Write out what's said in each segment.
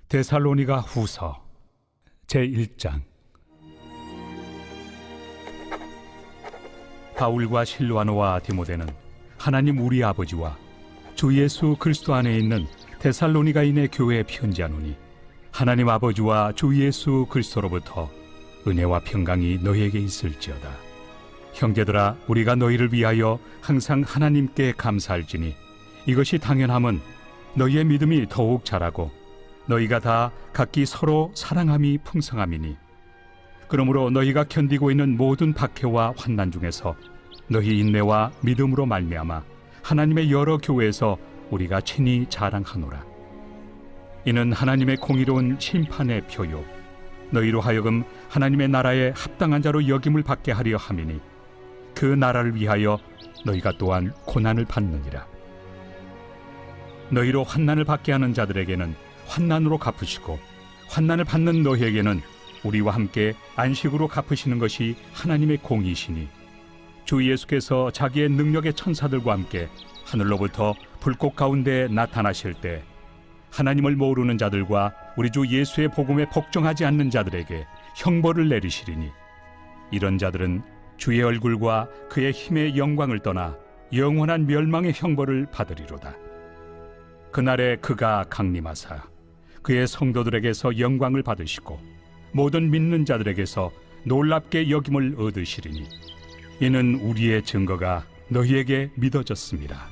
데살로니가 후서 제1장. 바울과 실와노와 디모데는 하나님 우리 아버지와 주 예수 그리스도 안에 있는 데살로니가인의 교회에 편지하노니, 하나님 아버지와 주 예수 그리스도로부터 은혜와 평강이 너희에게 있을지어다. 형제들아, 우리가 너희를 위하여 항상 하나님께 감사할지니 이것이 당연함은 너희의 믿음이 더욱 자라고 너희가 다 각기 서로 사랑함이 풍성함이니, 그러므로 너희가 견디고 있는 모든 박해와 환난 중에서 너희 인내와 믿음으로 말미암아 하나님의 여러 교회에서 우리가 친히 자랑하노라. 이는 하나님의 공의로운 심판의 표요, 너희로 하여금 하나님의 나라에 합당한 자로 여김을 받게 하려 함이니, 그 나라를 위하여 너희가 또한 고난을 받느니라. 너희로 환난을 받게 하는 자들에게는 환난으로 갚으시고, 환난을 받는 너희에게는 우리와 함께 안식으로 갚으시는 것이 하나님의 공이시니, 주 예수께서 자기의 능력의 천사들과 함께 하늘로부터 불꽃 가운데 나타나실 때 하나님을 모르는 자들과 우리 주 예수의 복음에 복종하지 않는 자들에게 형벌을 내리시리니, 이런 자들은 주의 얼굴과 그의 힘의 영광을 떠나 영원한 멸망의 형벌을 받으리로다. 그날에 그가 강림하사 그의 성도들에게서 영광을 받으시고 모든 믿는 자들에게서 놀랍게 여김을 얻으시리니, 이는 우리의 증거가 너희에게 믿어졌습니다.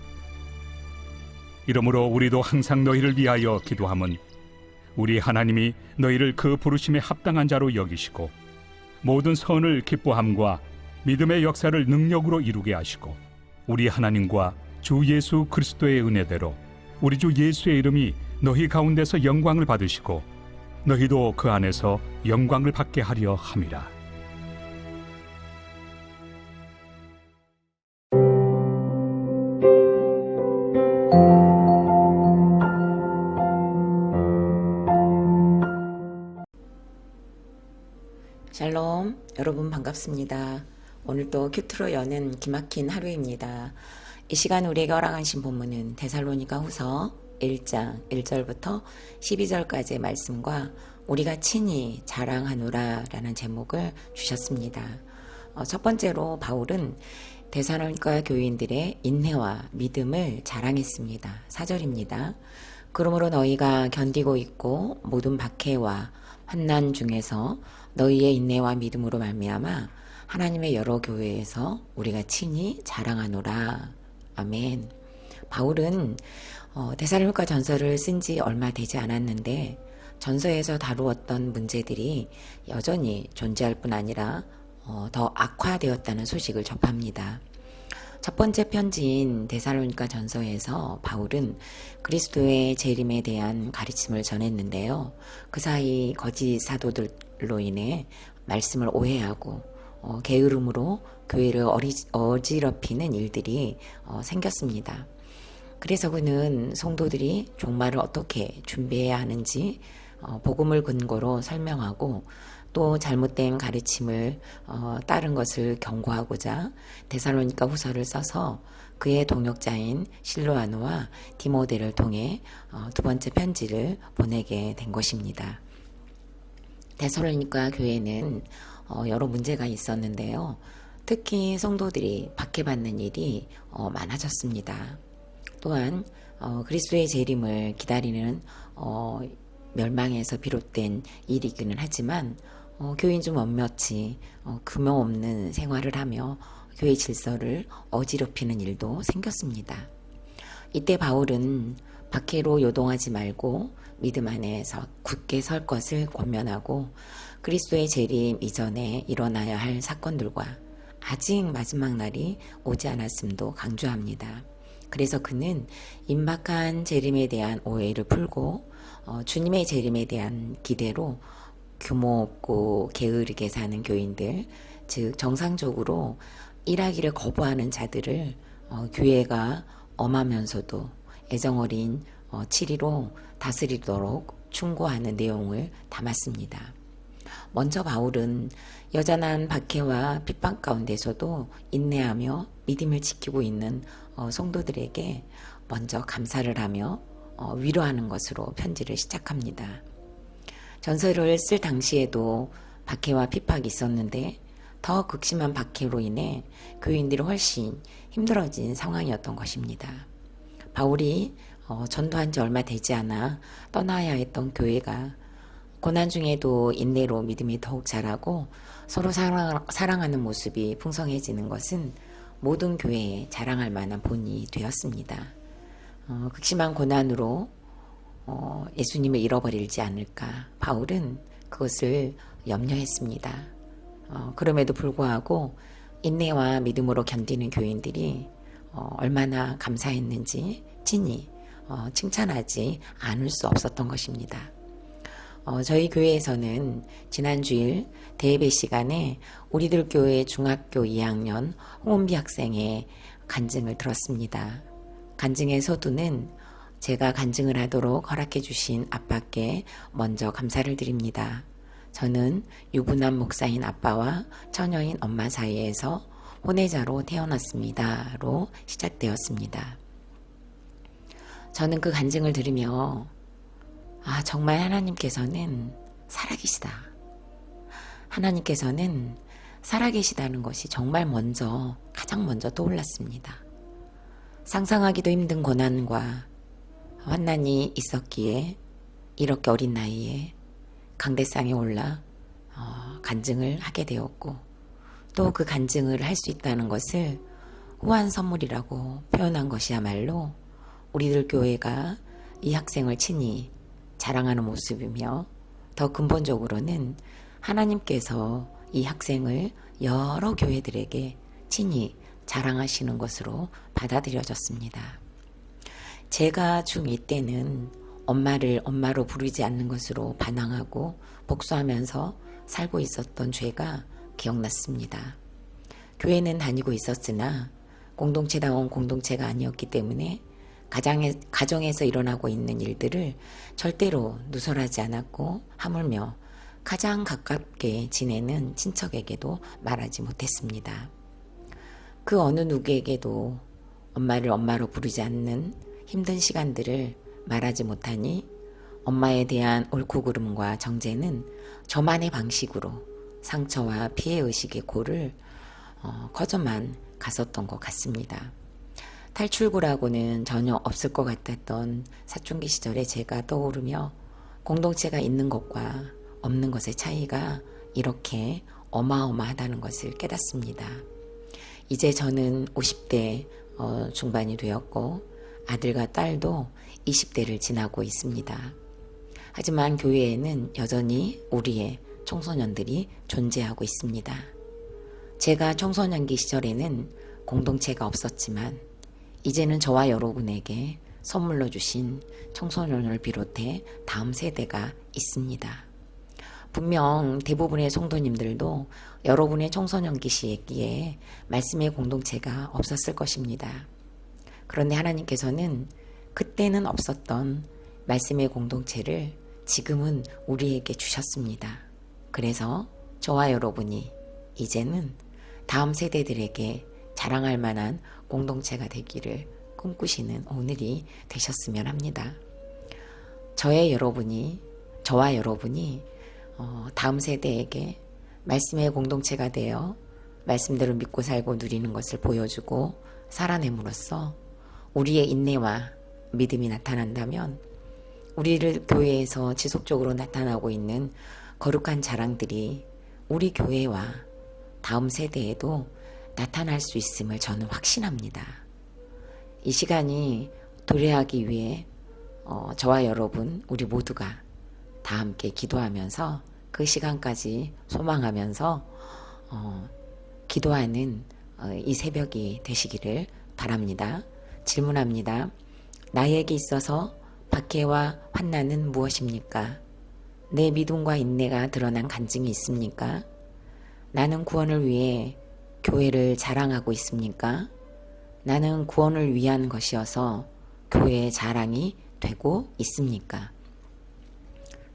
이러므로 우리도 항상 너희를 위하여 기도함은, 우리 하나님이 너희를 그 부르심에 합당한 자로 여기시고 모든 선을 기뻐함과 믿음의 역사를 능력으로 이루게 하시고, 우리 하나님과 주 예수 그리스도의 은혜대로 우리 주 예수의 이름이 너희 가운데서 영광을 받으시고 너희도 그 안에서 영광을 받게 하려 함이라. 샬롬, 여러분 반갑습니다. 오늘도 큐트로 여는 기막힌 하루입니다. 이 시간 우리에게 허락하신 본문은 데살로니가 후서 1장 1절부터 12절까지의 말씀과 우리가 친히 자랑하노라 라는 제목을 주셨습니다. 첫 번째로 바울은 데살로니가 교인들의 인내와 믿음을 자랑했습니다. 4절입니다. 그러므로 너희가 견디고 있고 모든 박해와 환난 중에서 너희의 인내와 믿음으로 말미암아 하나님의 여러 교회에서 우리가 친히 자랑하노라. 아멘. 바울은 데살로니가 전서를 쓴 지 얼마 되지 않았는데 전서에서 다루었던 문제들이 여전히 존재할 뿐 아니라 더 악화되었다는 소식을 접합니다. 첫 번째 편지인 데살로니가 전서에서 바울은 그리스도의 재림에 대한 가르침을 전했는데요. 그 사이 거짓 사도들로 인해 말씀을 오해하고 게으름으로 교회를 어지럽히는 일들이 생겼습니다. 그래서 그는 성도들이 종말을 어떻게 준비해야 하는지 복음을 근거로 설명하고, 또 잘못된 가르침을 따른 것을 경고하고자 데살로니가 후서를 써서 그의 동역자인 실로아노와 디모데를 통해 두 번째 편지를 보내게 된 것입니다. 데살로니가 교회는 여러 문제가 있었는데요. 특히 성도들이 박해받는 일이 많아졌습니다. 또한 그리스도의 재림을 기다리는 멸망에서 비롯된 일이기는 하지만 교인 중 몇몇이 금용 없는 생활을 하며 교회 질서를 어지럽히는 일도 생겼습니다. 이때 바울은 박해로 요동하지 말고 믿음 안에서 굳게 설 것을 권면하고, 그리스도의 재림 이전에 일어나야 할 사건들과 아직 마지막 날이 오지 않았음도 강조합니다. 그래서 그는 임박한 재림에 대한 오해를 풀고 주님의 재림에 대한 기대로 규모 없고 게으르게 사는 교인들, 즉 정상적으로 일하기를 거부하는 자들을 교회가 엄하면서도 애정어린 치리로 다스리도록 충고하는 내용을 담았습니다. 먼저 바울은 여전한 박해와 핍박 가운데서도 인내하며 믿음을 지키고 있는 성도들에게 먼저 감사를 하며 위로하는 것으로 편지를 시작합니다. 전설을 쓸 당시에도 박해와 핍박이 있었는데 더 극심한 박해로 인해 교인들이 훨씬 힘들어진 상황이었던 것입니다. 바울이 전도한 지 얼마 되지 않아 떠나야 했던 교회가 고난 중에도 인내로 믿음이 더욱 자라고 서로 사랑하는 모습이 풍성해지는 것은 모든 교회에 자랑할 만한 본이 되었습니다. 극심한 고난으로 예수님을 잃어버리지 않을까 바울은 그것을 염려했습니다. 그럼에도 불구하고 인내와 믿음으로 견디는 교인들이 얼마나 감사했는지 친히 칭찬하지 않을 수 없었던 것입니다. 저희 교회에서는 지난 주일 대예배 시간에 우리들 교회 중학교 2학년 홍은비 학생의 간증을 들었습니다. 간증의 서두는 제가 간증을 하도록 허락해 주신 아빠께 먼저 감사를 드립니다. 저는 유부남 목사인 아빠와 처녀인 엄마 사이에서 혼외자로 태어났습니다.로 시작되었습니다. 저는 그 간증을 들으며 정말 하나님께서는 살아계시다. 하나님께서는 살아계시다는 것이 정말 가장 먼저 떠올랐습니다. 상상하기도 힘든 고난과 환난이 있었기에 이렇게 어린 나이에 강대상에 올라 간증을 하게 되었고 또 그 간증을 할 수 있다는 것을 후한 선물이라고 표현한 것이야말로 우리들 교회가 이 학생을 친히 자랑하는 모습이며 더 근본적으로는 하나님께서 이 학생을 여러 교회들에게 친히 자랑하시는 것으로 받아들여졌습니다. 제가 중2 때는 엄마를 엄마로 부르지 않는 것으로 반항하고 복수하면서 살고 있었던 죄가 기억났습니다. 교회는 다니고 있었으나 공동체다운 공동체가 아니었기 때문에 가정에서 일어나고 있는 일들을 절대로 누설하지 않았고 하물며 가장 가깝게 지내는 친척에게도 말하지 못했습니다. 그 어느 누구에게도 엄마를 엄마로 부르지 않는 힘든 시간들을 말하지 못하니 엄마에 대한 옳고 그름과 정죄는 저만의 방식으로 상처와 피해의식의 골을 커져만 갔었던 것 같습니다. 탈출구라고는 전혀 없을 것 같았던 사춘기 시절에 제가 떠오르며 공동체가 있는 것과 없는 것의 차이가 이렇게 어마어마하다는 것을 깨닫습니다. 이제 저는 50대 중반이 되었고 아들과 딸도 20대를 지나고 있습니다. 하지만 교회에는 여전히 우리의 청소년들이 존재하고 있습니다. 제가 청소년기 시절에는 공동체가 없었지만 이제는 저와 여러분에게 선물로 주신 청소년을 비롯해 다음 세대가 있습니다. 분명 대부분의 성도님들도 여러분의 청소년기 시기에 말씀의 공동체가 없었을 것입니다. 그런데 하나님께서는 그때는 없었던 말씀의 공동체를 지금은 우리에게 주셨습니다. 그래서 저와 여러분이 이제는 다음 세대들에게 자랑할 만한 공동체가 되기를 꿈꾸시는 오늘이 되셨으면 합니다. 저와 여러분이 다음 세대에게 말씀의 공동체가 되어 말씀대로 믿고 살고 누리는 것을 보여주고 살아냄으로써 우리의 인내와 믿음이 나타난다면 우리를 교회에서 지속적으로 나타나고 있는 거룩한 자랑들이 우리 교회와 다음 세대에도 나타날 수 있음을 저는 확신합니다. 이 시간이 도래하기 위해 저와 여러분 우리 모두가 다 함께 기도하면서 그 시간까지 소망하면서 기도하는 이 새벽이 되시기를 바랍니다. 질문합니다. 나에게 있어서 박해와 환난은 무엇입니까? 내 믿음과 인내가 드러난 간증이 있습니까? 나는 구원을 위해 교회를 자랑하고 있습니까? 나는 구원을 위한 것이어서 교회의 자랑이 되고 있습니까?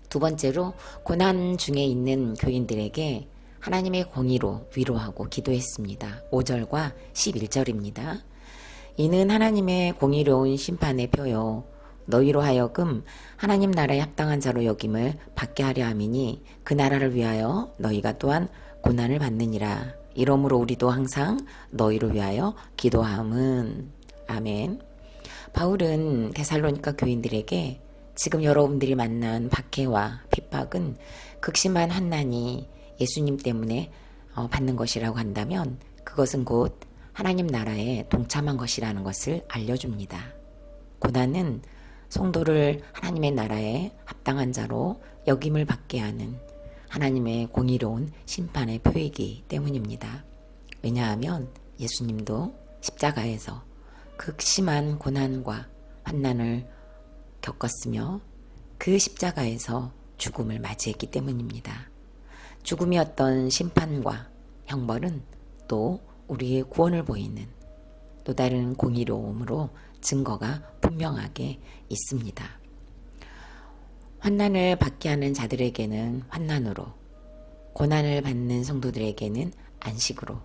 두 번째로 고난 중에 있는 교인들에게 하나님의 공의로 위로하고 기도했습니다. 5절과 11절입니다. 이는 하나님의 공의로운 심판의 표요 너희로 하여금 하나님 나라에 합당한 자로 여김을 받게 하려 함이니 그 나라를 위하여 너희가 또한 고난을 받느니라. 이러므로 우리도 항상 너희를 위하여 기도함은. 아멘. 바울은 데살로니가 교인들에게 지금 여러분들이 만난 박해와 핍박은 극심한 환난이 예수님 때문에 받는 것이라고 한다면 그것은 곧 하나님 나라에 동참한 것이라는 것을 알려줍니다. 고난은 성도를 하나님의 나라에 합당한 자로 여김을 받게 하는 하나님의 공의로운 심판의 표이기 때문입니다. 왜냐하면 예수님도 십자가에서 극심한 고난과 환난을 겪었으며 그 십자가에서 죽음을 맞이했기 때문입니다. 죽음이 어떤 심판과 형벌은 또 우리의 구원을 보이는 또 다른 공의로움으로 증거가 분명하게 있습니다. 환난을 받게 하는 자들에게는 환난으로, 고난을 받는 성도들에게는 안식으로,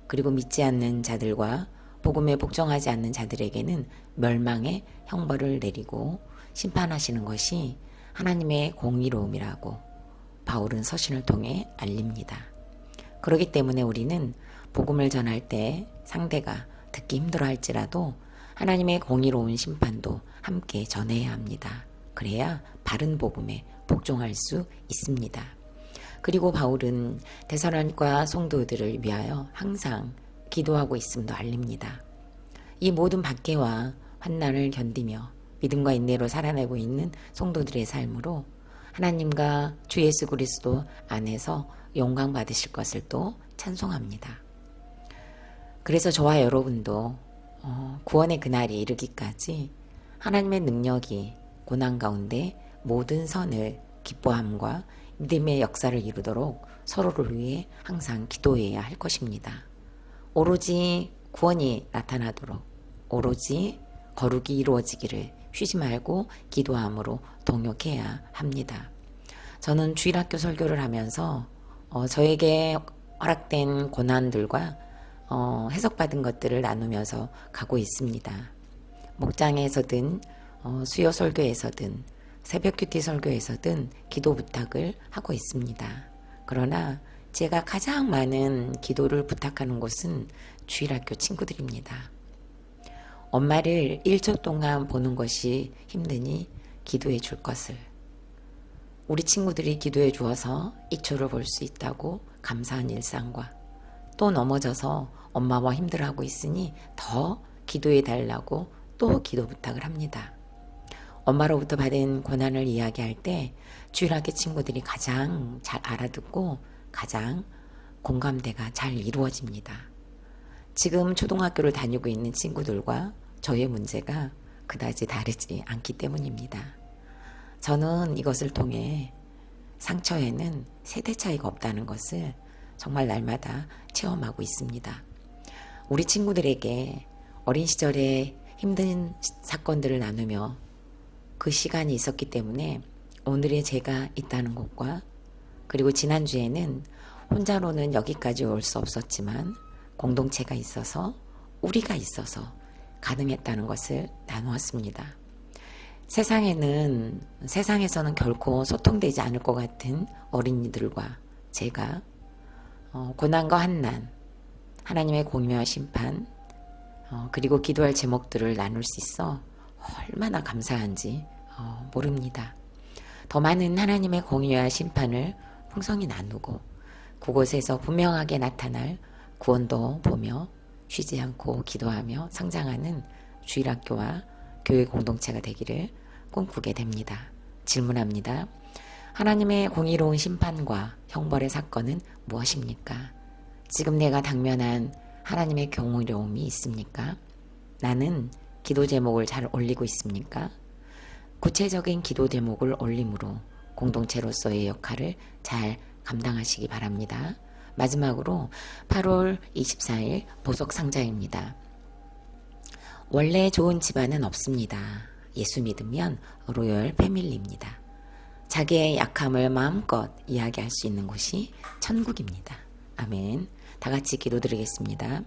그리고 믿지 않는 자들과 복음에 복종하지 않는 자들에게는 멸망의 형벌을 내리고 심판하시는 것이 하나님의 공의로움이라고 바울은 서신을 통해 알립니다. 그렇기 때문에 우리는 복음을 전할 때 상대가 듣기 힘들어 할지라도 하나님의 공의로운 심판도 함께 전해야 합니다. 그래야 바른 복음에 복종할 수 있습니다. 그리고 바울은 데살로니가 성도들을 위하여 항상 기도하고 있음도 알립니다. 이 모든 박해와 환난을 견디며 믿음과 인내로 살아내고 있는 성도들의 삶으로 하나님과 주 예수 그리스도 안에서 영광 받으실 것을 또 찬송합니다. 그래서 저와 여러분도 구원의 그날이 이르기까지 하나님의 능력이 고난 가운데 모든 선을 기뻐함과 믿음의 역사를 이루도록 서로를 위해 항상 기도해야 할 것입니다. 오로지 구원이 나타나도록 오로지 거룩이 이루어지기를 쉬지 말고 기도함으로 동역해야 합니다. 저는 주일학교 설교를 하면서 저에게 허락된 고난들과 해석받은 것들을 나누면서 가고 있습니다. 목장에서든 수요 설교에서든 새벽 큐티 설교에서든 기도 부탁을 하고 있습니다. 그러나 제가 가장 많은 기도를 부탁하는 곳은 주일학교 친구들입니다. 엄마를 1초 동안 보는 것이 힘드니 기도해 줄 것을. 우리 친구들이 기도해 주어서 2초를 볼 수 있다고 감사한 일상과 또 넘어져서 엄마와 힘들어하고 있으니 더 기도해 달라고 또 기도 부탁을 합니다. 엄마로부터 받은 고난을 이야기할 때 주일학교 친구들이 가장 잘 알아듣고 가장 공감대가 잘 이루어집니다. 지금 초등학교를 다니고 있는 친구들과 저의 문제가 그다지 다르지 않기 때문입니다. 저는 이것을 통해 상처에는 세대 차이가 없다는 것을 정말 날마다 체험하고 있습니다. 우리 친구들에게 어린 시절에 힘든 사건들을 나누며 그 시간이 있었기 때문에 오늘의 제가 있다는 것과 그리고 지난주에는 혼자로는 여기까지 올 수 없었지만 공동체가 있어서 우리가 있어서 가능했다는 것을 나누었습니다. 세상에서는 결코 소통되지 않을 것 같은 어린이들과 제가 고난과 환난, 하나님의 공의와 심판, 그리고 기도할 제목들을 나눌 수 있어 얼마나 감사한지 모릅니다. 더 많은 하나님의 공의와 심판을 풍성히 나누고 그곳에서 분명하게 나타날 구원도 보며 쉬지 않고 기도하며 성장하는 주일학교와 교회 공동체가 되기를 꿈꾸게 됩니다. 질문합니다. 하나님의 공의로운 심판과 형벌의 사건은 무엇입니까? 지금 내가 당면한 하나님의 공의로움이 있습니까? 나는 기도 제목을 잘 올리고 있습니까? 구체적인 기도 제목을 올림으로 공동체로서의 역할을 잘 감당하시기 바랍니다. 마지막으로 8월 24일 보석 상자입니다. 원래 좋은 집안은 없습니다. 예수 믿으면 로열 패밀리입니다. 자기의 약함을 마음껏 이야기할 수 있는 곳이 천국입니다. 아멘. 다 같이 기도드리겠습니다.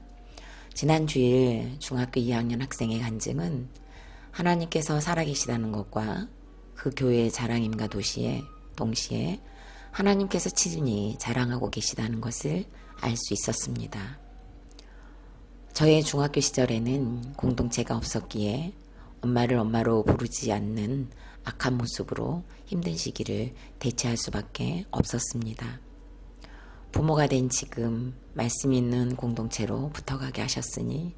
지난 주일 중학교 2학년 학생의 간증은 하나님께서 살아계시다는 것과 그 교회의 자랑임과 동시에 하나님께서 친히 자랑하고 계시다는 것을 알 수 있었습니다. 저의 중학교 시절에는 공동체가 없었기에 엄마를 엄마로 부르지 않는 악한 모습으로 힘든 시기를 대체할 수밖에 없었습니다. 부모가 된 지금 말씀 있는 공동체로 붙어가게 하셨으니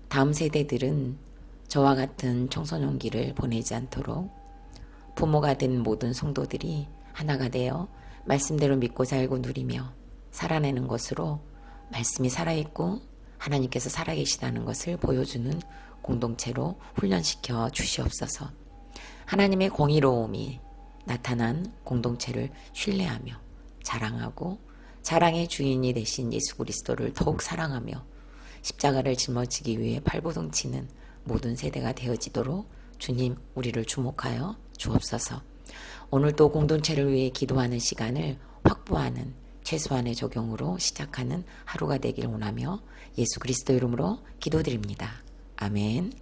다음 세대들은 저와 같은 청소년기를 보내지 않도록 부모가 된 모든 성도들이 하나가 되어 말씀대로 믿고 살고 누리며 살아내는 것으로 말씀이 살아있고 하나님께서 살아계시다는 것을 보여주는 공동체로 훈련시켜 주시옵소서. 하나님의 공의로움이 나타난 공동체를 신뢰하며 자랑하고 자랑의 주인이 되신 예수 그리스도를 더욱 사랑하며 십자가를 짊어지기 위해 발버둥치는 모든 세대가 되어지도록 주님 우리를 주목하여 주옵소서. 오늘도 공동체를 위해 기도하는 시간을 확보하는 최소한의 적용으로 시작하는 하루가 되길 원하며 예수 그리스도 이름으로 기도드립니다. 아멘.